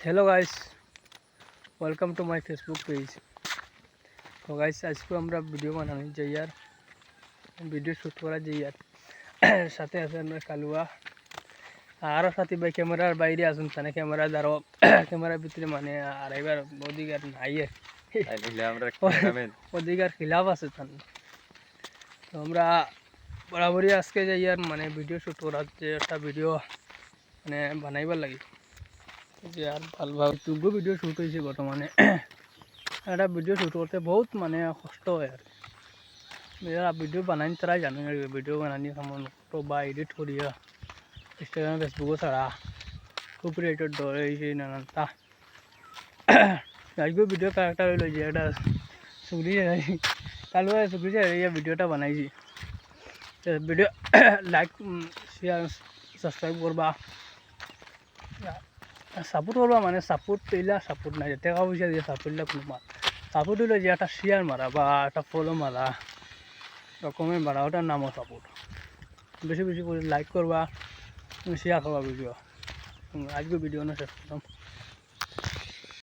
Hello guys, welcome to my Facebook page. तो guys आज को আমরা ভিডিও বানানো যাই আর ভিডিও শুট করা যাই আর সাথে আছে আমরা কালুয়া আর সাথে ভাই ক্যামেরার বাইরে আসুন তানে ক্যামেরা দাঁড়ো ক্যামেরার ভিতরে মানে আর এবার অধিকার নাই তাইলে আমরা ক্যামেরাম্যান অধিকার খিলাফ আছে তান। তো আমরা বরাবরই আজকে যাই আর মানে ভিডিও শুট করার যে একটা ভিডিও মানে বানাইবার লাগে যে আর ভালোভাবে তুলবো ভিডিও শ্যুট হয়েছে বর্তমানে একটা ভিডিও শ্যুট করতে বহুত মানে কষ্ট হয় আর যারা ভিডিও বানাই তারাই জানে আর ভিডিও বানানি কেমন তো বা এডিট করিয়া ইনস্টাগ্রাম ফেসবুকও ছাড়া কপিরাইটের ধরে সেই নানানটা আজকেও ভিডিও ক্যারেক্টার হইল যে একটা সুগরি কালু সুগরি ভিডিওটা বানাইছি ভিডিও লাইক শেয়ার সাবস্ক্রাইব করবা সাপোর্ট করবা মানে সাপোর্ট পেলা সাপোর্ট নাই টাকা পয়সা দিয়ে সাপোর্ট কোনো মার সাপোর্ট হইলো যে একটা শেয়ার মারা বা একটা ফলো মারা কমেন্ট মারা ওটার নামও সাপোর্ট। বেশি বেশি করে লাইক করবা শেয়ার করবা ভিডিও। আজকে ভিডিও না শেষ করলাম।